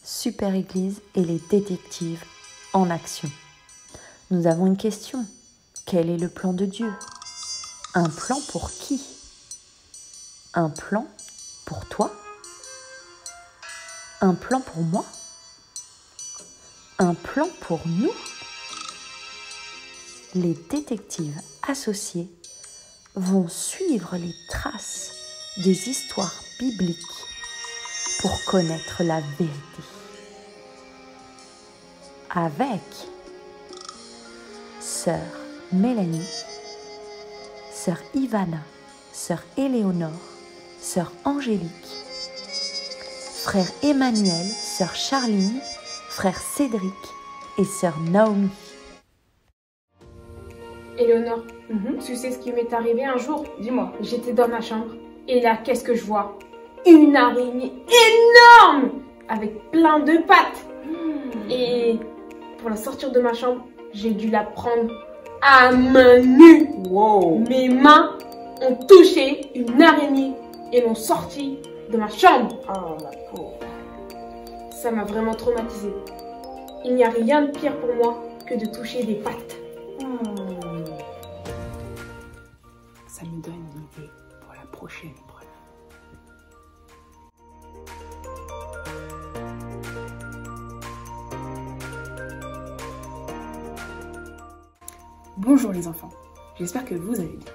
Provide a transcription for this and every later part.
Super Église et les détectives en action. Nous avons une question. Quel est le plan de Dieu? Un plan pour qui? Un plan pour toi? Un plan pour moi? Un plan pour nous? Les détectives associés vont suivre les traces des histoires bibliques pour connaître la vérité. Avec sœur Mélanie, sœur Ivana, sœur Éléonore, sœur Angélique, frère Emmanuel, sœur Charline, frère Cédric et sœur Naomi. Éléonore, tu sais ce qui m'est arrivé un jour? Dis-moi. J'étais dans ma chambre et là, qu'est-ce que je vois? Une araignée énorme avec plein de pattes. Et pour la sortir de ma chambre, j'ai dû la prendre à main nue. Wow. Mes mains ont touché une araignée et l'ont sortie de ma chambre. Oh, la pauvre. Ça m'a vraiment traumatisée. Il n'y a rien de pire pour moi que de toucher des pattes. Ça me donne une idée pour la prochaine épreuve. Bonjour les enfants, j'espère que vous allez bien.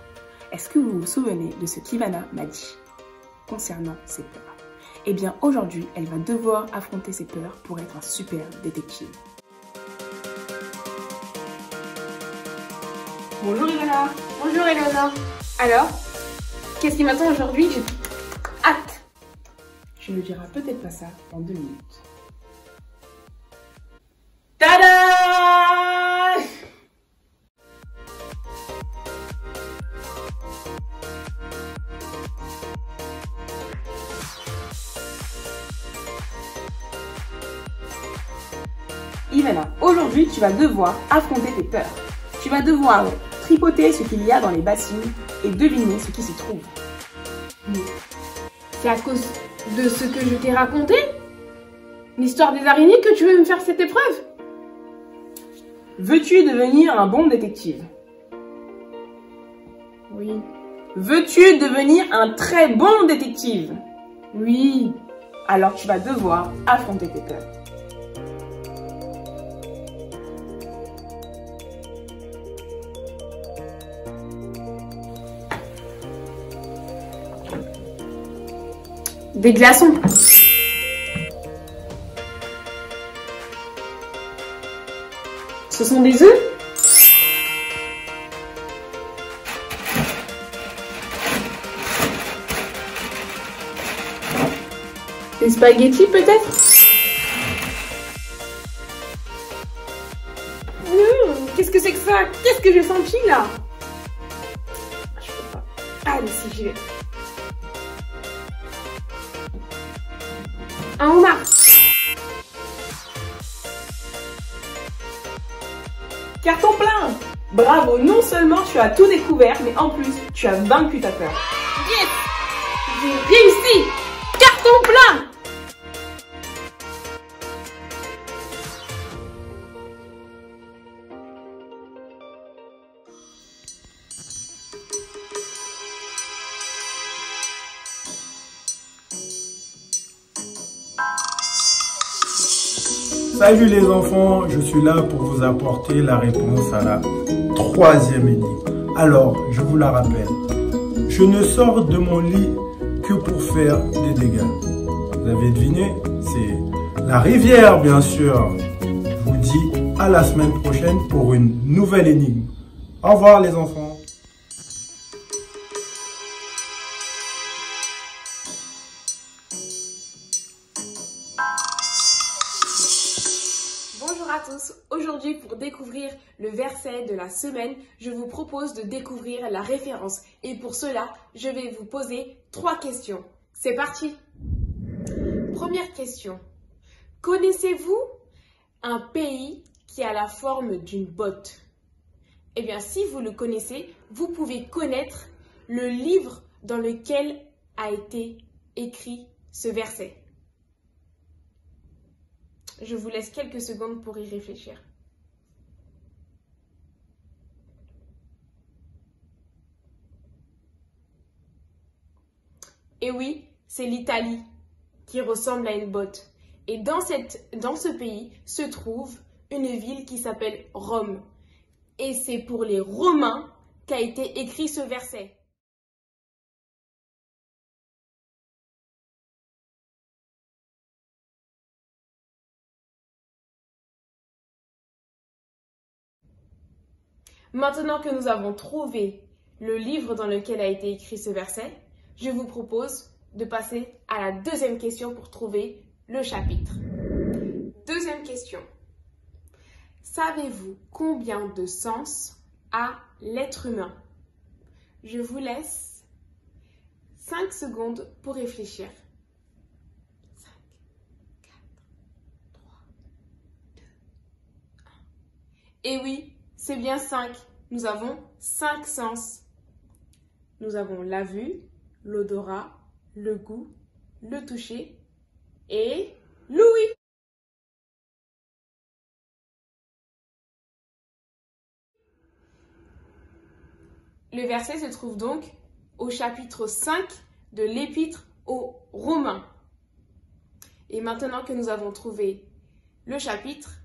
Est-ce que vous vous souvenez de ce qu'Ivana m'a dit concernant ses peurs? Eh bien aujourd'hui, elle va devoir affronter ses peurs pour être un super détective. Bonjour Ivana. Bonjour Éléonore. Alors, qu'est-ce qui m'attend aujourd'hui? J'ai hâte. Je ne dirai peut-être pas ça dans 2 minutes. Tada! Ivana, aujourd'hui tu vas devoir affronter tes peurs. Tu vas devoir tripoter ce qu'il y a dans les bassines et deviner ce qui s'y trouve. Mais c'est à cause de ce que je t'ai raconté? L'histoire des araignées que tu veux me faire cette épreuve? Veux-tu devenir un bon détective? Oui. Veux-tu devenir un très bon détective? Oui. Alors tu vas devoir affronter tes peurs. Des glaçons. Ce sont des œufs? Des spaghettis peut-être? Qu'est-ce que c'est que ça? Qu'est-ce que j'ai senti là? Je peux pas. Allez, si j'y vais. Un homard. Carton plein! Bravo, non seulement tu as tout découvert, mais en plus, tu as vaincu ta peur. Yes! J'ai réussi! Carton plein! Salut les enfants, je suis là pour vous apporter la réponse à la 3e énigme. Alors, je vous la rappelle. Je ne sors de mon lit que pour faire des dégâts. Vous avez deviné? C'est la rivière, bien sûr. Je vous dis à la semaine prochaine pour une nouvelle énigme. Au revoir les enfants. Bonjour à tous, aujourd'hui pour découvrir le verset de la semaine, je vous propose de découvrir la référence et pour cela, je vais vous poser 3 questions. C'est parti! Première question, connaissez-vous un pays qui a la forme d'une botte? Eh bien, si vous le connaissez, vous pouvez connaître le livre dans lequel a été écrit ce verset. Je vous laisse quelques secondes pour y réfléchir. Et oui, c'est l'Italie qui ressemble à une botte. Et dans ce pays se trouve une ville qui s'appelle Rome. Et c'est pour les Romains qu'a été écrit ce verset. Maintenant que nous avons trouvé le livre dans lequel a été écrit ce verset, je vous propose de passer à la deuxième question pour trouver le chapitre. Deuxième question. Savez-vous combien de sens a l'être humain? Je vous laisse 5 secondes pour réfléchir. 5, 4, 3, 2, 1. Et oui, c'est bien 5. Nous avons 5 sens. Nous avons la vue, l'odorat, le goût, le toucher et l'ouïe. Le verset se trouve donc au chapitre 5 de l'Épître aux Romains. Et maintenant que nous avons trouvé le chapitre,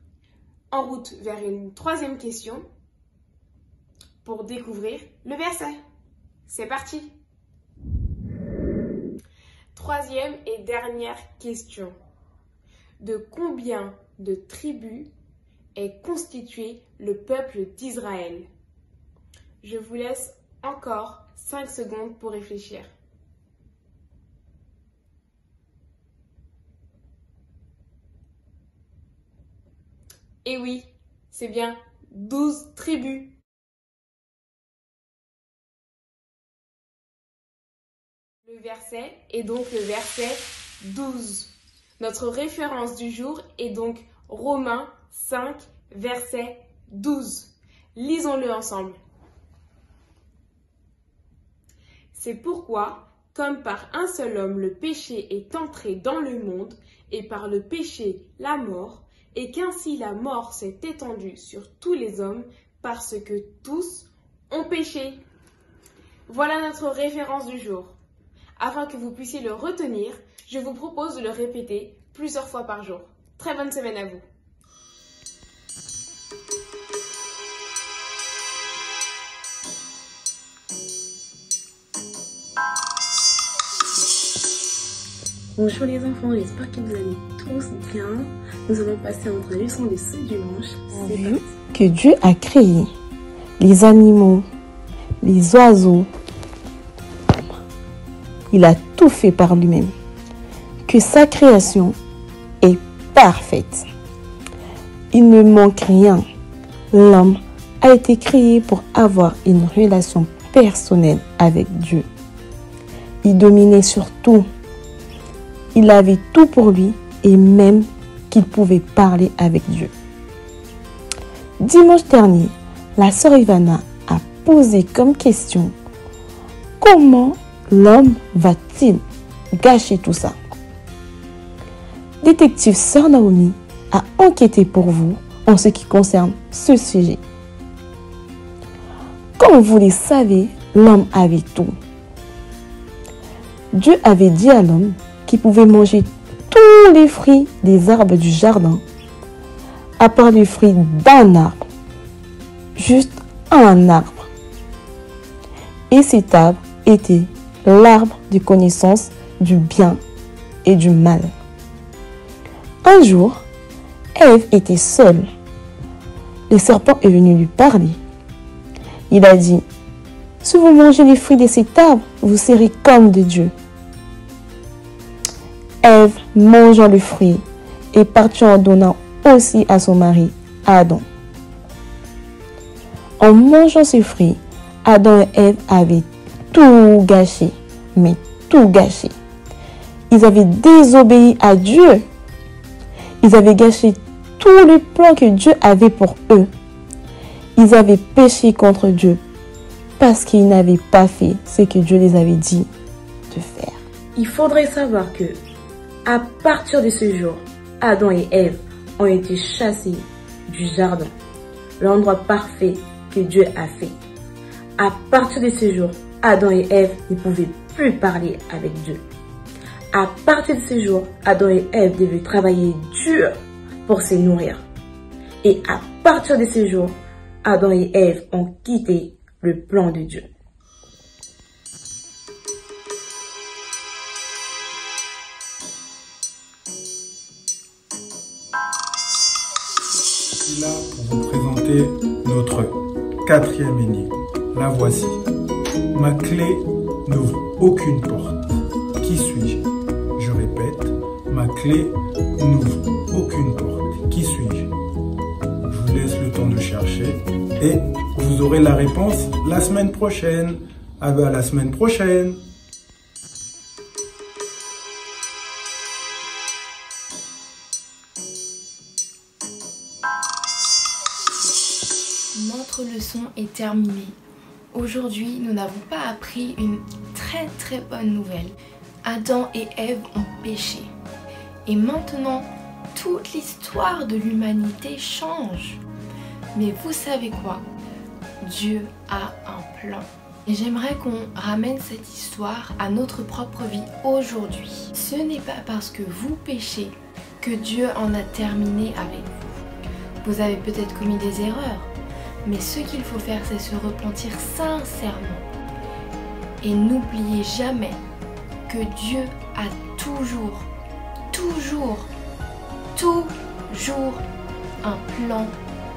en route vers une troisième question pour découvrir le verset. C'est parti! Troisième et dernière question. De combien de tribus est constitué le peuple d'Israël? Je vous laisse encore 5 secondes pour réfléchir. Et oui, c'est bien 12 tribus. Le verset est donc le verset 12. Notre référence du jour est donc Romains 5, verset 12. Lisons-le ensemble. C'est pourquoi, comme par un seul homme le péché est entré dans le monde, et par le péché la mort, et qu'ainsi la mort s'est étendue sur tous les hommes, parce que tous ont péché. Voilà notre référence du jour. Afin que vous puissiez le retenir, je vous propose de le répéter plusieurs fois par jour. Très bonne semaine à vous. Bonjour les enfants, j'espère que vous allez tous bien. Nous allons passer à notre leçon de ce dimanche. C'est parti. Que Dieu a créé les animaux, les oiseaux. Il a tout fait par lui-même. Que sa création est parfaite. Il ne manque rien. L'homme a été créé pour avoir une relation personnelle avec Dieu. Il dominait sur tout. Il avait tout pour lui et même qu'il pouvait parler avec Dieu. Dimanche dernier, la sœur Ivana a posé comme question: comment l'homme va-t-il gâcher tout ça? Détective sœur Naomi a enquêté pour vous en ce qui concerne ce sujet. Comme vous le savez, l'homme avait tout. Dieu avait dit à l'homme qu'il pouvait manger tous les fruits des arbres du jardin, à part les fruits d'un arbre, juste un arbre. Et cet arbre était l'arbre de connaissance du bien et du mal. Un jour, Ève était seule. Le serpent est venu lui parler. Il a dit: si vous mangez les fruits de cet arbre, vous serez comme de Dieu. Ève mangeant le fruit et partit en donnant aussi à son mari, Adam. En mangeant ce fruit, Adam et Ève avaient tout gâché, mais tout gâché. Ils avaient désobéi à Dieu. Ils avaient gâché tout le plan que Dieu avait pour eux. Ils avaient péché contre Dieu parce qu'ils n'avaient pas fait ce que Dieu les avait dit de faire. Il faudrait savoir que, à partir de ce jour, Adam et Ève ont été chassés du jardin, l'endroit parfait que Dieu a fait. À partir de ce jour, Adam et Ève ne pouvaient plus parler avec Dieu. À partir de ce jour, Adam et Ève devaient travailler dur pour se nourrir. Et à partir de ce jour, Adam et Ève ont quitté le plan de Dieu. Je suis là pour vous présenter notre 4e énigme. La voici. Ma clé n'ouvre aucune porte. Qui suis-je? Je répète, ma clé n'ouvre aucune porte. Qui suis-je? Je vous laisse le temps de chercher et vous aurez la réponse la semaine prochaine. À la semaine prochaine. Notre leçon est terminée. Aujourd'hui, nous n'avons pas appris une très bonne nouvelle. Adam et Ève ont péché. Et maintenant, toute l'histoire de l'humanité change. Mais vous savez quoi? Dieu a un plan. Et j'aimerais qu'on ramène cette histoire à notre propre vie aujourd'hui. Ce n'est pas parce que vous péchez que Dieu en a terminé avec vous. Vous avez peut-être commis des erreurs. Mais ce qu'il faut faire, c'est se repentir sincèrement. Et n'oubliez jamais que Dieu a toujours un plan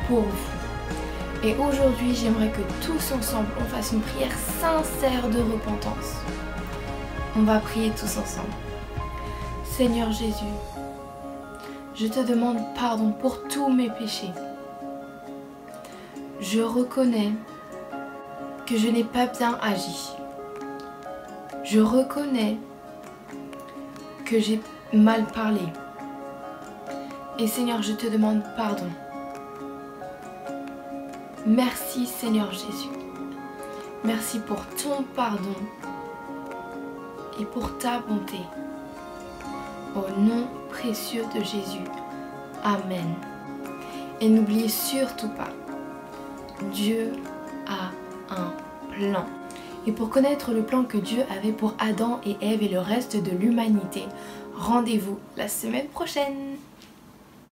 pour vous. Et aujourd'hui, j'aimerais que tous ensemble, on fasse une prière sincère de repentance. On va prier tous ensemble. Seigneur Jésus, je te demande pardon pour tous mes péchés. Je reconnais que je n'ai pas bien agi. Je reconnais que j'ai mal parlé. Et Seigneur, je te demande pardon. Merci Seigneur Jésus. Merci pour ton pardon et pour ta bonté. Au nom précieux de Jésus. Amen. Et n'oubliez surtout pas, Dieu a un plan. Et pour connaître le plan que Dieu avait pour Adam et Ève et le reste de l'humanité, rendez-vous la semaine prochaine.